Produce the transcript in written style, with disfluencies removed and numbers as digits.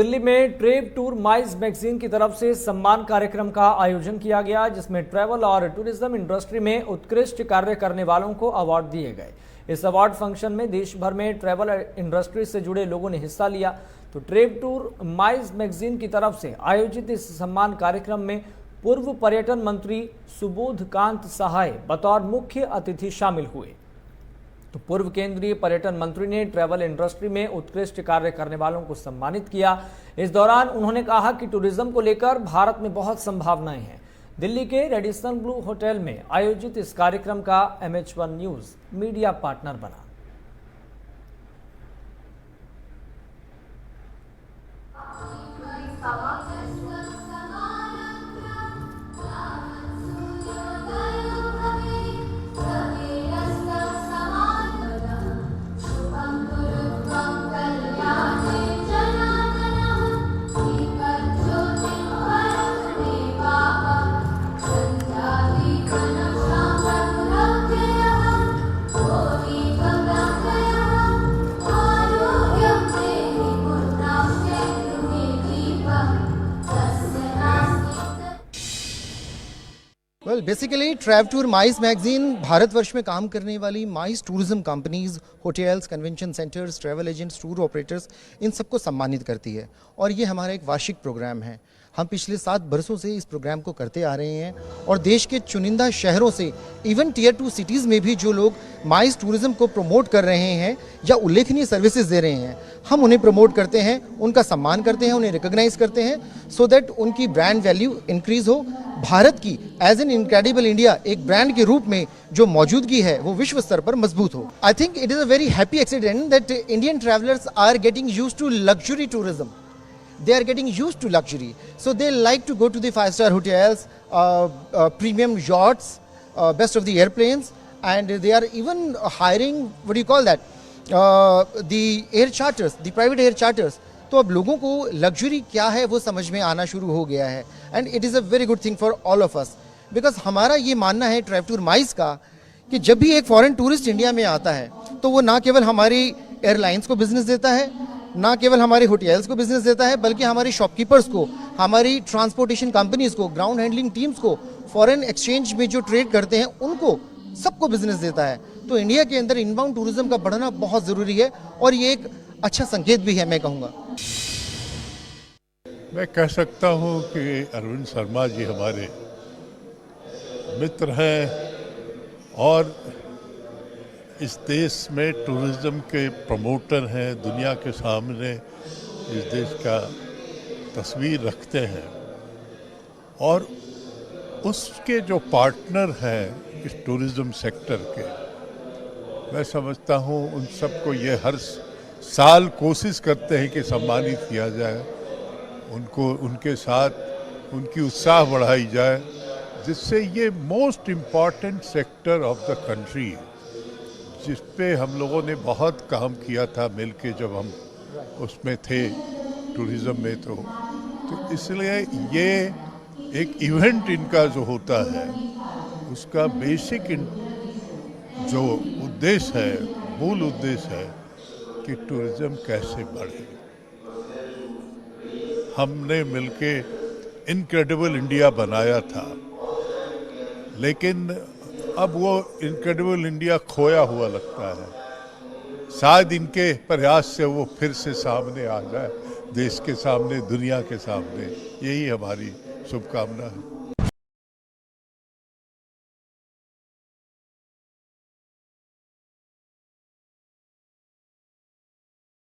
दिल्ली में ट्रेव tour MICE magazine की तरफ से सम्मान कार्यक्रम का आयोजन किया गया, जिसमें ट्रैवल और टूरिज्म इंडस्ट्री में उत्कृष्ट कार्य करने वालों को अवार्ड दिए गए। इस अवार्ड फंक्शन में देश भर में ट्रैवल इंडस्ट्री से जुड़े लोगों ने हिस्सा लिया। तो ट्रेव टूर माइज मैगजीन की तरफ से आयोजित इस सम्मान कार्यक्रम में पूर्व पर्यटन मंत्री सुबोध कांत सहाय बतौर मुख्य अतिथि शामिल हुए। तो पूर्व केंद्रीय पर्यटन मंत्री ने ट्रैवल इंडस्ट्री में उत्कृष्ट कार्य करने वालों को सम्मानित किया। इस दौरान उन्होंने कहा कि टूरिज्म को लेकर भारत में बहुत संभावनाएं हैं। दिल्ली के रेडिसन ब्लू होटल में आयोजित इस कार्यक्रम का MH1 न्यूज मीडिया पार्टनर बना। Basically trav tour MICE magazine Bharatvarsh में काम करने वाली MICE tourism companies, hotels, convention centres, travel agents, tour operators, इन सबको सम्मानित करती है। और ये हमारा एक वार्षिक प्रोग्राम है। हम पिछले 7 बरसों से इस प्रोग्राम को करते आ रहे हैं और देश के चुनिंदा शहरों से इवन टियर 2 सिटीज़ में भी जो लोग माइज टूरिज्म को प्रमोट कर रहे हैं या उल्लेखनीय सर्विसेज दे रहे हैं, हम उन्हें प्रमोट करते हैं, उनका सम्मान करते हैं, उन्हें रिकॉग्नाइज करते हैं सो दैट उनकी ब्रांड वैल्यू इंक्रीज हो। भारत की एज एन इनक्रेडिबल इंडिया एक ब्रांड के रूप में जो मौजूदगी है वो विश्व स्तर पर मजबूत हो। I think it is a very happy accident that Indian travellers are getting used to luxury tourism. They are getting used to luxury, so they like to go to the 5-star hotels, premium yachts, best of the airplanes, and they are even hiring, what do you call that, the air charters, the private air charters. तो अब लोगों को luxury क्या है वो समझ में आना शुरू हो गया है, and it is a very good thing for all of us, because हमारा ये मानना है ट्रैव टूर माइज का कि जब भी एक फॉरेन टूरिस्ट इंडिया में आता है तो वो ना केवल हमारी एयरलाइंस को बिजनेस देता है, ना केवल हमारे होटल्स को बिजनेस देता है, बल्कि हमारी शॉपकीपर्स को, हमारी ट्रांसपोर्टेशन कंपनीज को, ग्राउंड हैंडलिंग टीम्स को, फॉरेन एक्सचेंज में जो ट्रेड करते हैं उनको, सबको बिजनेस देता है। तो इंडिया के अंदर इनबाउंड टूरिज्म का बढ़ना बहुत ज़रूरी है और ये एक अच्छा संकेत भी है, मैं कहूँगा। मैं कह सकता हूँ कि अरविंद शर्मा जी हमारे मित्र हैं और इस देश में टूरिज्म के प्रमोटर हैं, दुनिया के सामने इस देश का तस्वीर रखते हैं और उसके जो पार्टनर हैं इस टूरिज्म सेक्टर के, मैं समझता हूँ उन सबको ये हर साल कोशिश करते हैं कि सम्मानित किया जाए, उनको उनके साथ उनकी उत्साह बढ़ाई जाए, जिससे ये most important sector of the country जिस पे हम लोगों ने बहुत काम किया था मिलके जब हम उसमें थे टूरिज्म में, तो इसलिए ये एक इवेंट इनका जो होता है उसका बेसिक जो उद्देश्य है, मूल उद्देश्य है कि टूरिज्म कैसे बढ़े। हमने मिलके इनक्रेडिबल इंडिया बनाया था, लेकिन अब वो इनक्रेडिबल इंडिया खोया हुआ लगता है। शायद इनके प्रयास से वो फिर से सामने आ जाए, देश के सामने, दुनिया के सामने। यही हमारी शुभकामना है।